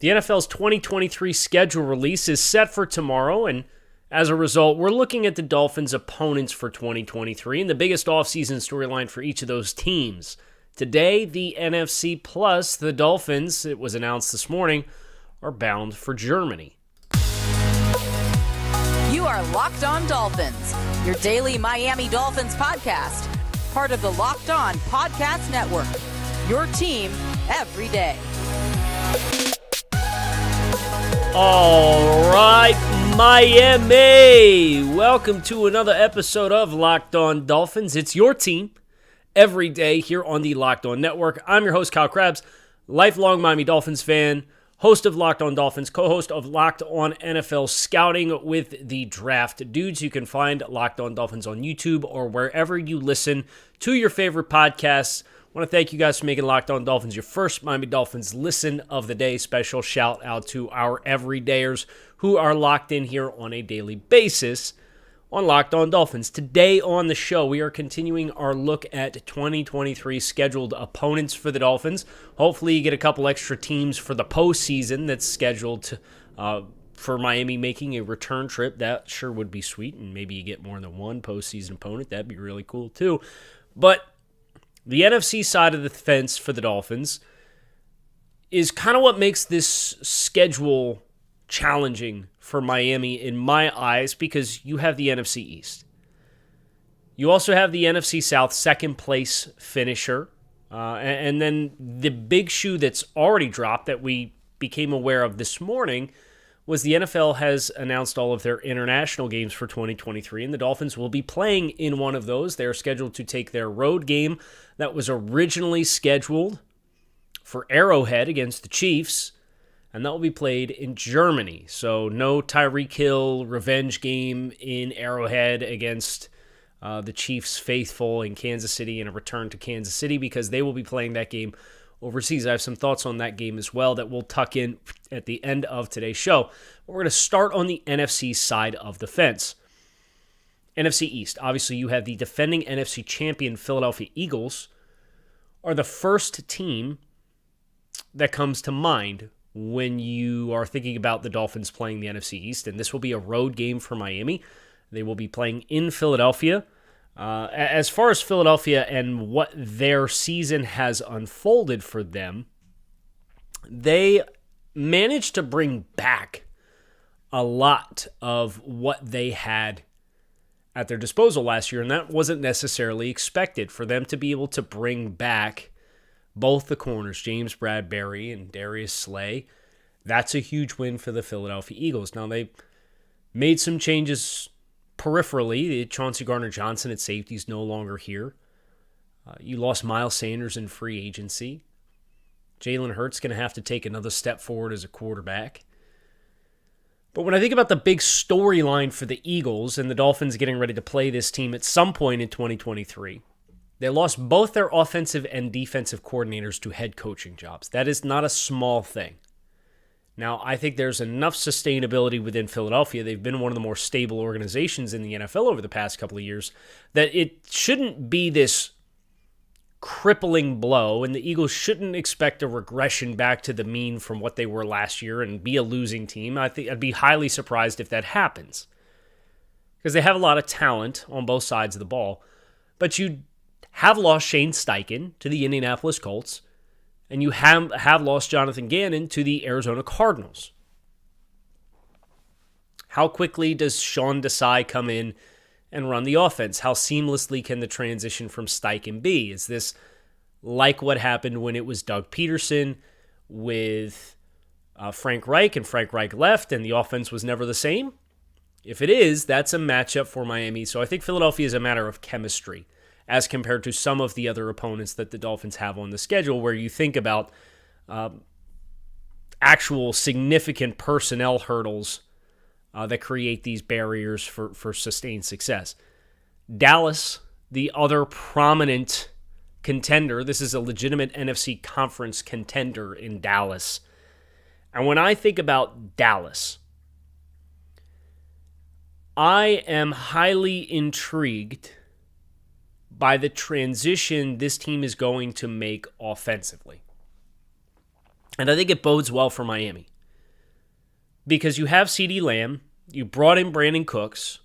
The NFL's 2023 schedule release is set for tomorrow, and as a result, we're looking at the Dolphins' opponents for 2023 and the biggest offseason storyline for each of those teams. Today, the NFC plus the Dolphins, it was announced this morning, are bound for Germany. You are Locked On Dolphins, your daily Miami Dolphins podcast, part of the Locked On Podcast Network, your team every day. All right, Miami. Welcome to another episode of Locked On Dolphins. It's your team every day here on the Locked On Network. I'm your host, Kyle Krabs, lifelong Miami Dolphins fan, host of Locked On Dolphins, co-host of Locked On NFL Scouting with the Draft Dudes. You can find Locked On Dolphins on YouTube or wherever you listen to your favorite podcasts. I want to thank you guys for making Locked On Dolphins your first Miami Dolphins listen of the day. Special shout out to our everydayers who are locked in here on a daily basis on Locked On Dolphins. Today on the show, we are continuing our look at 2023 scheduled opponents for the Dolphins. Hopefully you get a couple extra teams for the postseason that's scheduled for Miami making a return trip. That sure would be sweet, and maybe you get more than one postseason opponent. That'd be really cool too. But the NFC side of the fence for the Dolphins is kind of what makes this schedule challenging for Miami in my eyes, because you have the NFC East. You also have the NFC South second place finisher. And then the big shoe that's already dropped that we became aware of this morning was the NFL has announced all of their international games for 2023, and the Dolphins will be playing in one of those. They're scheduled to take their road game that was originally scheduled for Arrowhead against the Chiefs, and that will be played in Germany. So no Tyreek Hill revenge game in Arrowhead against the Chiefs faithful in Kansas City and a return to Kansas City, because they will be playing that game overseas. I have some thoughts on that game as well that we'll tuck in at the end of today's show. We're going to start on the NFC side of the fence. NFC East. Obviously, you have the defending NFC champion Philadelphia Eagles are the first team that comes to mind when you are thinking about the Dolphins playing the NFC East, and this will be a road game for Miami. They will be playing in Philadelphia. As far as Philadelphia and what their season has unfolded for them, they managed to bring back a lot of what they had at their disposal last year, and that wasn't necessarily expected for them to be able to bring back both the corners, James Bradberry and Darius Slay. That's a huge win for the Philadelphia Eagles. Now, they made some changes peripherally. Chauncey Gardner-Johnson at safety is no longer here. You lost Miles Sanders in free agency. Jalen Hurts going to have to take another step forward as a quarterback. But when I think about the big storyline for the Eagles and the Dolphins getting ready to play this team at some point in 2023, they lost both their offensive and defensive coordinators to head coaching jobs. That is not a small thing. Now, I think there's enough sustainability within Philadelphia. They've been one of the more stable organizations in the NFL over the past couple of years, that it shouldn't be this crippling blow, and the Eagles shouldn't expect a regression back to the mean from what they were last year and be a losing team. I think I'd be highly surprised if that happens, because they have a lot of talent on both sides of the ball. But you have lost Shane Steichen to the Indianapolis Colts, and you have lost Jonathan Gannon to the Arizona Cardinals. How quickly does Sean Desai come in and run the offense? How seamlessly can the transition from Steichen be? Is this like what happened when it was Doug Peterson with Frank Reich, and Frank Reich left and the offense was never the same? If it is, that's a matchup for Miami. So I think Philadelphia is a matter of chemistry as compared to some of the other opponents that the Dolphins have on the schedule, where you think about actual significant personnel hurdles that create these barriers for sustained success. Dallas, the other prominent contender, this is a legitimate NFC conference contender in Dallas. And when I think about Dallas, I am highly intrigued by the transition this team is going to make offensively. And I think it bodes well for Miami. Because you have CeeDee Lamb, you brought in Brandon Cooks,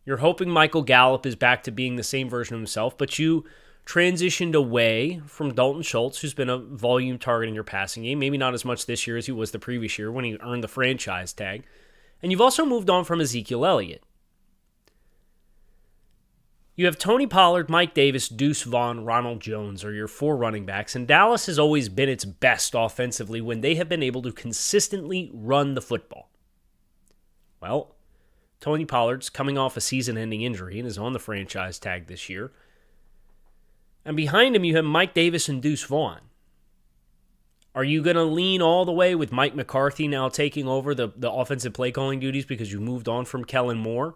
you're hoping Michael Gallup is back to being the same version of himself, but you transitioned away from Dalton Schultz, who's been a volume target in your passing game, maybe not as much this year as he was the previous year when he earned the franchise tag. And you've also moved on from Ezekiel Elliott. You have Tony Pollard, Mike Davis, Deuce Vaughn, Ronald Jones are your 4 running backs, and Dallas has always been its best offensively when they have been able to consistently run the football. Well, Tony Pollard's coming off a season-ending injury and is on the franchise tag this year. And behind him, you have Mike Davis and Deuce Vaughn. Are you going to lean all the way with Mike McCarthy now taking over the offensive play calling duties because you moved on from Kellen Moore?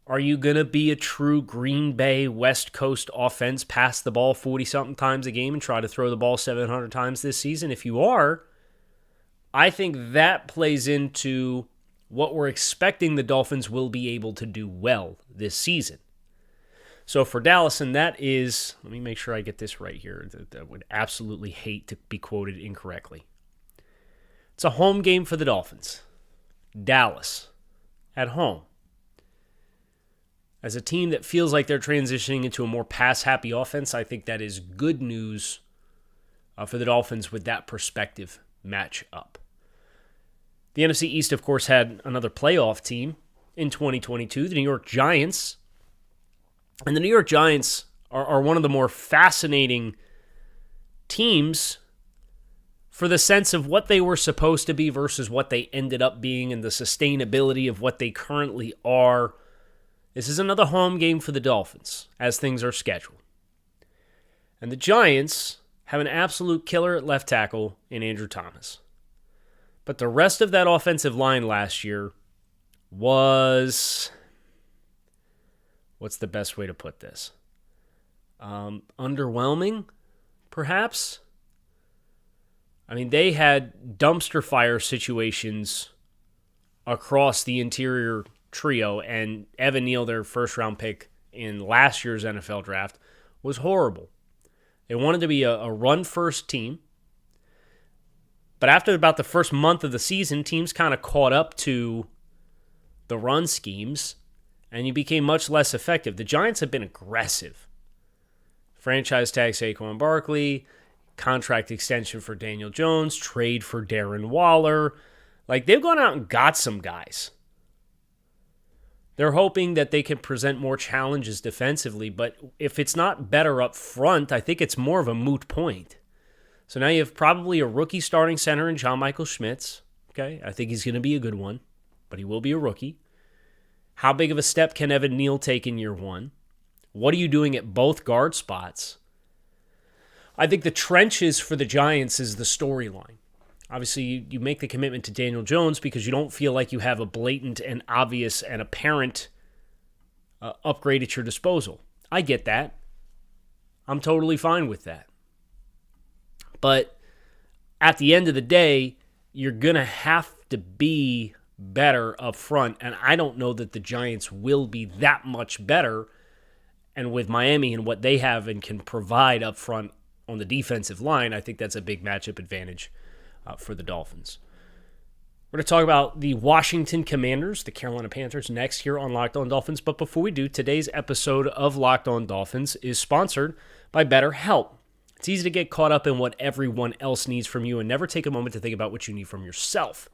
Are you going to be a true Green Bay West Coast offense, pass the ball 40-something times a game and try to throw the ball 700 times this season? If you are, I think that plays into what we're expecting the Dolphins will be able to do well this season. So for Dallas, and that is, let me make sure I get this right here. I would absolutely hate to be quoted incorrectly. It's a home game for the Dolphins. Dallas at home. As a team that feels like they're transitioning into a more pass-happy offense, I think that is good news for the Dolphins with that perspective match up. The NFC East, of course, had another playoff team in 2022, the New York Giants. And the New York Giants are one of the more fascinating teams for the sense of what they were supposed to be versus what they ended up being and the sustainability of what they currently are. This is another home game for the Dolphins as things are scheduled. And the Giants have an absolute killer at left tackle in Andrew Thomas. But the rest of that offensive line last year was, what's the best way to put this? Underwhelming, perhaps? I mean, they had dumpster fire situations across the interior trio, and Evan Neal, their first-round pick in last year's NFL draft, was horrible. They wanted to be a run-first team, but after about the first month of the season, teams kind of caught up to the run schemes, and you became much less effective. The Giants have been aggressive. Franchise tag Saquon Barkley, contract extension for Daniel Jones, trade for Darren Waller. Like, they've gone out and got some guys. They're hoping that they can present more challenges defensively, but if it's not better up front, I think it's more of a moot point. So now you have probably a rookie starting center in John Michael Schmitz. Okay, I think he's going to be a good one, but he will be a rookie. How big of a step can Evan Neal take in year one? What are you doing at both guard spots? I think the trenches for the Giants is the storyline. Obviously, you make the commitment to Daniel Jones because you don't feel like you have a blatant and obvious and apparent upgrade at your disposal. I get that. I'm totally fine with that. But at the end of the day, you're going to have to be better up front, and I don't know that the Giants will be that much better. And with Miami and what they have and can provide up front on the defensive line, I think that's a big matchup advantage for the Dolphins. We're going to talk about the Washington Commanders, the Carolina Panthers, next here on Locked On Dolphins. But before we do, today's episode of Locked On Dolphins is sponsored by BetterHelp. It's easy to get caught up in what everyone else needs from you and never take a moment to think about what you need from yourself.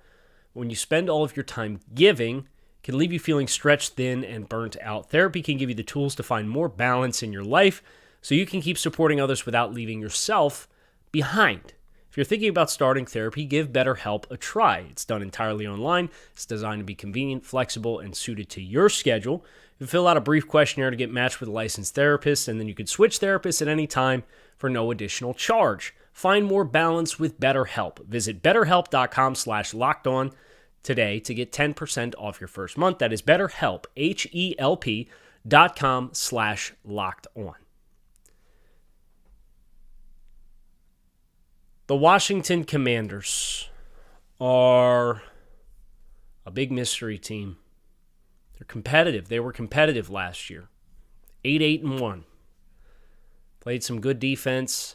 When you spend all of your time giving, it can leave you feeling stretched thin and burnt out. Therapy can give you the tools to find more balance in your life so you can keep supporting others without leaving yourself behind. If you're thinking about starting therapy, give BetterHelp a try. It's done entirely online. It's designed to be convenient, flexible, and suited to your schedule. You fill out a brief questionnaire to get matched with a licensed therapist, and then you can switch therapists at any time for no additional charge. Find more balance with BetterHelp. Visit BetterHelp.com/lockedon today to get 10% off your first month. That is BetterHelp, HELP.com/lockedon. The Washington Commanders are a big mystery team. They're competitive. They were competitive last year. 8-1. Played some good defense.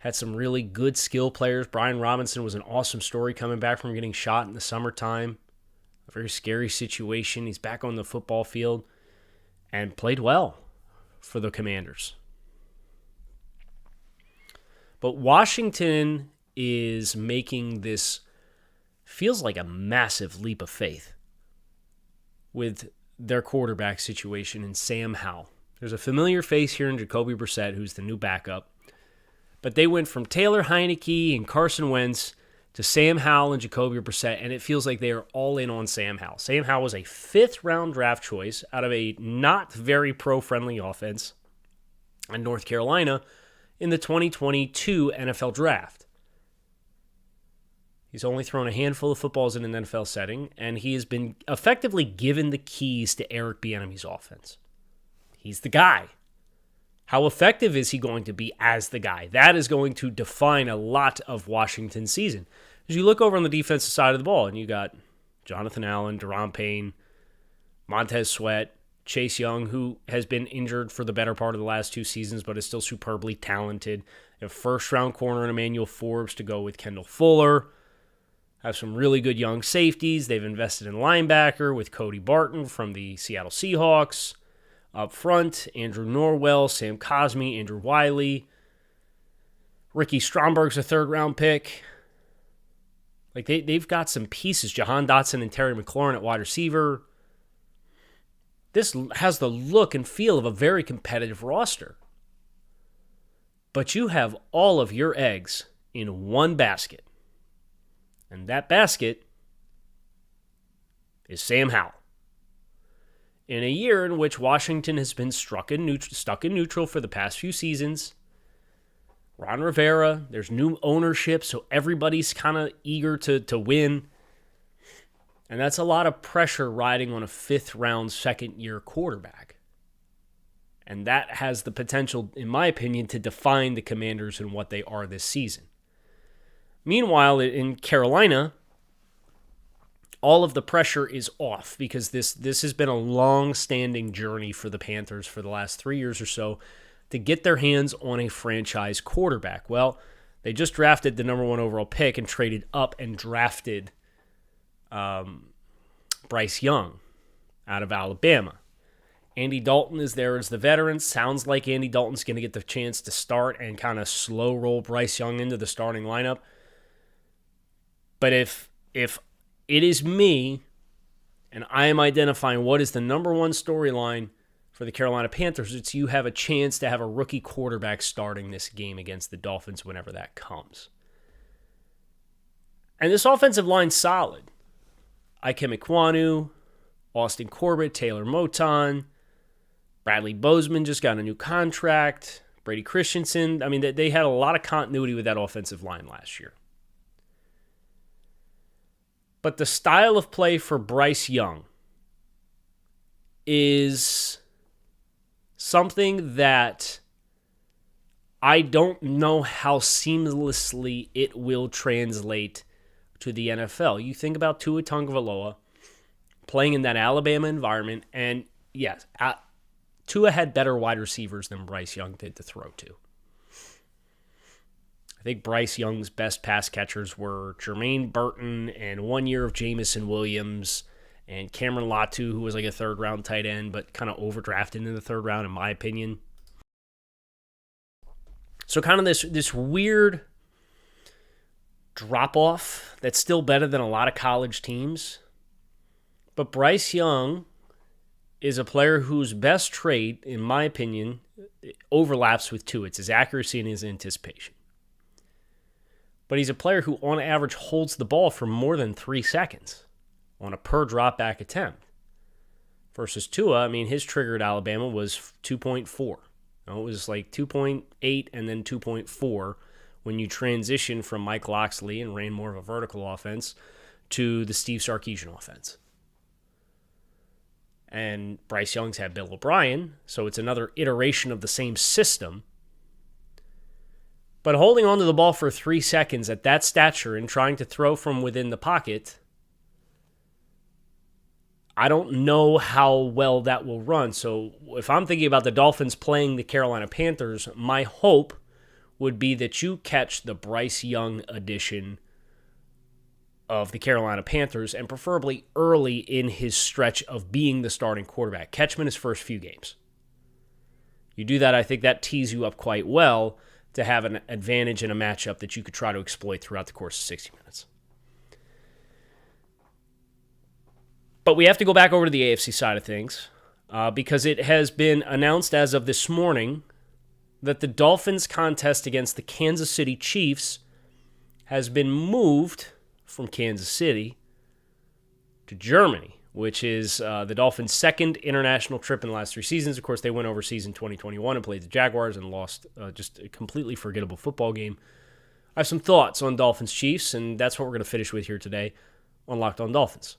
Had some really good skill players. Brian Robinson was an awesome story coming back from getting shot in the summertime. A very scary situation. He's back on the football field and played well for the Commanders. But Washington is making this, feels like a massive leap of faith with their quarterback situation in Sam Howell. There's a familiar face here in Jacoby Brissett, who's the new backup. But they went from Taylor Heineke and Carson Wentz to Sam Howell and Jacoby Brissett, and it feels like they are all in on Sam Howell. Sam Howell was a 5th-round draft choice out of a not very pro-friendly offense in North Carolina in the 2022 NFL Draft. He's only thrown a handful of footballs in an NFL setting, and he has been effectively given the keys to Eric Bieniemy's offense. He's the guy. How effective is he going to be as the guy? That is going to define a lot of Washington's season. As you look over on the defensive side of the ball, and you got Jonathan Allen, Daron Payne, Montez Sweat, Chase Young, who has been injured for the better part of the last 2 seasons, but is still superbly talented. A first-round corner in Emmanuel Forbes to go with Kendall Fuller. Have some really good young safeties. They've invested in linebacker with Cody Barton from the Seattle Seahawks. Up front, Andrew Norwell, Sam Cosmi, Andrew Wiley. Ricky Stromberg's a 3rd-round pick. Like, they've got some pieces. Jahan Dotson and Terry McLaurin at wide receiver. This has the look and feel of a very competitive roster. But you have all of your eggs in one basket. And that basket is Sam Howell. In a year in which Washington has been stuck in neutral for the past few seasons, Ron Rivera, there's new ownership, so everybody's kind of eager to win. And that's a lot of pressure riding on a 5th-round, second-year quarterback. And that has the potential, in my opinion, to define the Commanders and what they are this season. Meanwhile, in Carolina, all of the pressure is off because this has been a long-standing journey for the Panthers for the last 3 years or so to get their hands on a franchise quarterback. Well, they just drafted the number 1 overall pick and traded up and drafted Bryce Young out of Alabama. Andy Dalton is there as the veteran. Sounds like Andy Dalton's going to get the chance to start and kind of slow roll Bryce Young into the starting lineup. But if it is me, and I am identifying what is the number 1 storyline for the Carolina Panthers, it's you have a chance to have a rookie quarterback starting this game against the Dolphins whenever that comes. And this offensive line's solid. Ikem Ekwonu, Austin Corbett, Taylor Moton, Bradley Bozeman just got a new contract, Brady Christensen. I mean, they had a lot of continuity with that offensive line last year. But the style of play for Bryce Young is something that I don't know how seamlessly it will translate to the NFL. You think about Tua Tagovailoa playing in that Alabama environment, and yes, Tua had better wide receivers than Bryce Young did to throw to. I think Bryce Young's best pass catchers were Jermaine Burton and 1 year of Jamison Williams and Cameron Latu, who was like a 3rd-round tight end, but kind of overdrafted in the 3rd round, in my opinion. So kind of this weird drop-off that's still better than a lot of college teams. But Bryce Young is a player whose best trait, in my opinion, overlaps with Tua. It's his accuracy and his anticipation. But he's a player who, on average, holds the ball for more than 3 seconds on a per drop-back attempt. Versus Tua, I mean, his trigger at Alabama was 2.4. It was like 2.8 and then 2.4 when you transition from Mike Locksley and ran more of a vertical offense to the Steve Sarkisian offense. And Bryce Young's had Bill O'Brien, so it's another iteration of the same system. But holding onto the ball for 3 seconds at that stature and trying to throw from within the pocket, I don't know how well that will run. So if I'm thinking about the Dolphins playing the Carolina Panthers, my hope would be that you catch the Bryce Young edition of the Carolina Panthers, and preferably early in his stretch of being the starting quarterback. Catch him in his first few games. You do that, I think that tees you up quite well to have an advantage in a matchup that you could try to exploit throughout the course of 60 minutes. But we have to go back over to the AFC side of things because it has been announced as of this morning that the Dolphins contest against the Kansas City Chiefs has been moved from Kansas City to Germany, which is the Dolphins' second international trip in the last 3 seasons. Of course, they went overseas in 2021 and played the Jaguars and lost just a completely forgettable football game. I have some thoughts on Dolphins Chiefs, and that's what we're going to finish with here today on Locked On Dolphins.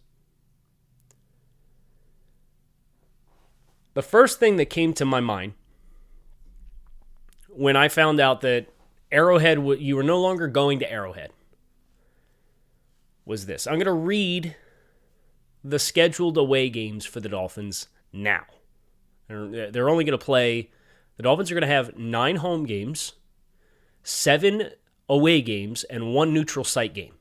The first thing that came to my mind when I found out that Arrowhead, you were no longer going to Arrowhead, was this. I'm going to read the scheduled away games for the Dolphins now. They're only going to play, the Dolphins are going to have 9 home games, 7 away games, and 1 neutral site game.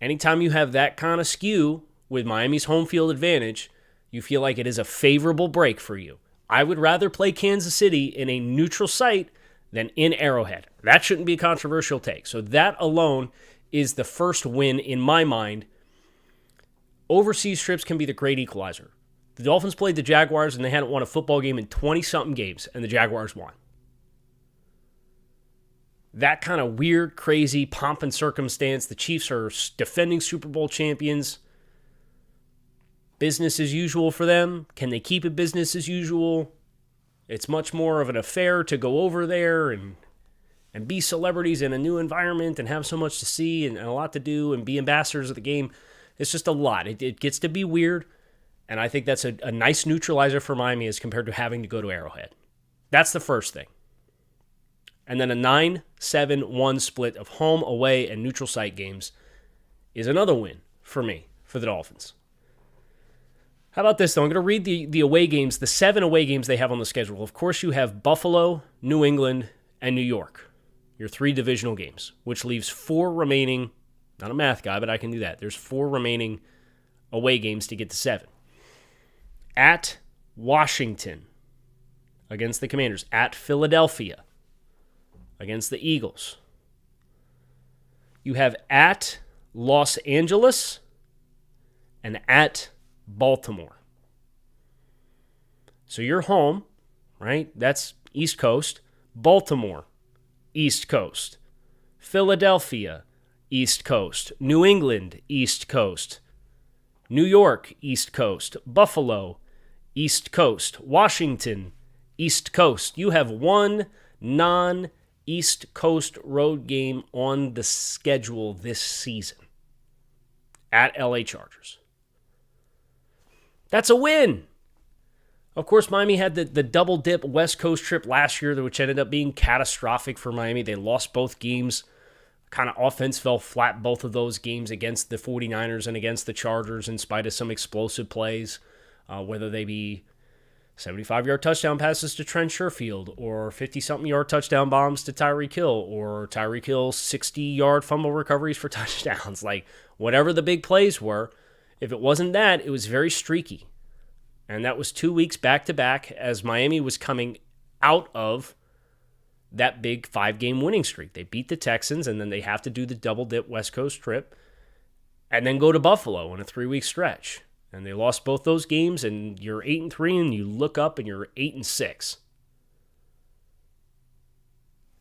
Anytime you have that kind of skew with Miami's home field advantage, you feel like it is a favorable break for you. I would rather play Kansas City in a neutral site than in Arrowhead. That shouldn't be a controversial take. So that alone is the first win in my mind. Overseas trips can be the great equalizer. The Dolphins played the Jaguars and they hadn't won a football game in 20-something games, and the Jaguars won. That kind of weird, crazy pomp and circumstance. The Chiefs are defending Super Bowl champions. Business as usual for them. Can they keep it business as usual? It's much more of an affair to go over there and be celebrities in a new environment and have so much to see and a lot to do and be ambassadors of the game. It's just a lot. It gets to be weird, and I think that's a nice neutralizer for Miami as compared to having to go to Arrowhead. That's the first thing. And then a 9-7-1 split of home, away, and neutral site games is another win for me, for the Dolphins. How about this, though? I'm going to read the away games, the 7 away games they have on the schedule. Of course, you have Buffalo, New England, and New York, your 3 divisional games, which leaves 4 remaining. Not a math guy, but I can do that. There's 4 remaining away games to get to 7. At Washington against the Commanders. At Philadelphia against the Eagles. You have at Los Angeles and at Baltimore. So you're home, right? That's East Coast. Baltimore, East Coast. Philadelphia, East Coast. New England, East Coast. New York, East Coast. Buffalo, East Coast. Washington, East Coast. You have 1 non-East Coast road game on the schedule this season at LA Chargers. That's a win. Of course, Miami had the double-dip West Coast trip last year, which ended up being catastrophic for Miami. They lost both games. Kind of offense fell flat both of those games against the 49ers and against the Chargers in spite of some explosive plays, whether they be 75-yard touchdown passes to Trent Sherfield or 50-something yard touchdown bombs to Tyreek Hill or Tyreek Hill's 60-yard fumble recoveries for touchdowns. Like, whatever the big plays were, if it wasn't that, it was very streaky. And that was 2 weeks back-to-back as Miami was coming out of that big 5-game winning streak. They beat the Texans, and then they have to do the double-dip West Coast trip and then go to Buffalo in a 3-week stretch. And they lost both those games, and you're 8-3, and you look up and you're 8-6.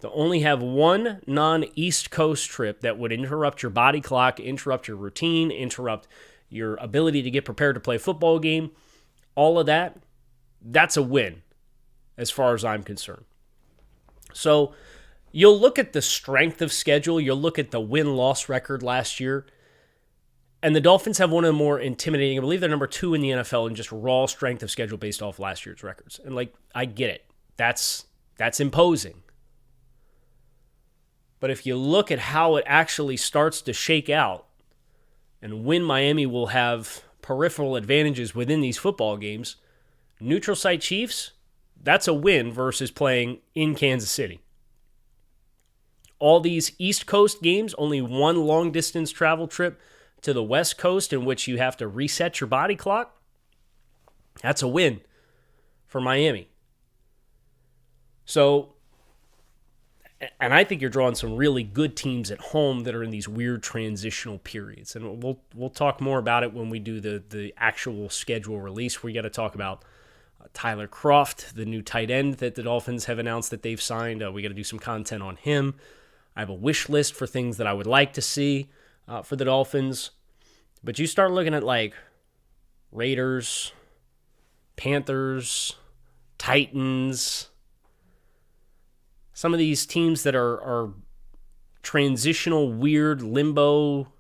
To only have 1 non-East Coast trip that would interrupt your body clock, interrupt your routine, interrupt your ability to get prepared to play a football game, all of that, that's a win as far as I'm concerned. So you'll look at the strength of schedule, you'll look at the win-loss record last year, and the Dolphins have one of the more intimidating, I believe they're number 2 in the NFL in just raw strength of schedule based off last year's records. And I get it. That's imposing. But if you look at how it actually starts to shake out and when Miami will have peripheral advantages within these football games, neutral site Chiefs, That's a win versus playing in Kansas City. All these East Coast games, only one long-distance travel trip to the West Coast in which you have to reset your body clock. That's a win for Miami. So, and I think you're drawing some really good teams at home that are in these weird transitional periods. And we'll talk more about it when we do the actual schedule release. We got to talk about Tyler Kroft, the new tight end that the Dolphins have announced that they've signed. We got to do some content on him. I have a wish list for things that I would like to see for the Dolphins. But you start looking at like Raiders, Panthers, Titans, some of these teams that are transitional, weird, limbo,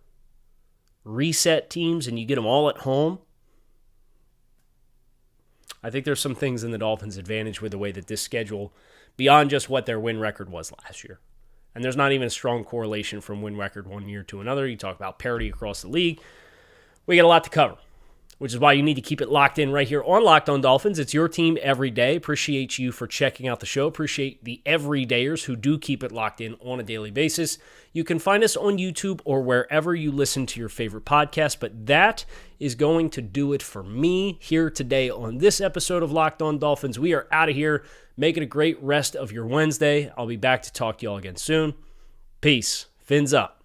reset teams, and you get them all at home. I think there's some things in the Dolphins' advantage with the way that this schedule, beyond just what their win record was last year. And there's not even a strong correlation from win record one year to another. You talk about parity across the league. We got a lot to cover, which is why you need to keep it locked in right here on Locked On Dolphins. It's your team every day. Appreciate you for checking out the show. Appreciate the everydayers who do keep it locked in on a daily basis. You can find us on YouTube or wherever you listen to your favorite podcast, but that is going to do it for me here today on this episode of Locked On Dolphins. We are out of here. Make it a great rest of your Wednesday. I'll be back to talk to y'all again soon. Peace. Fins up.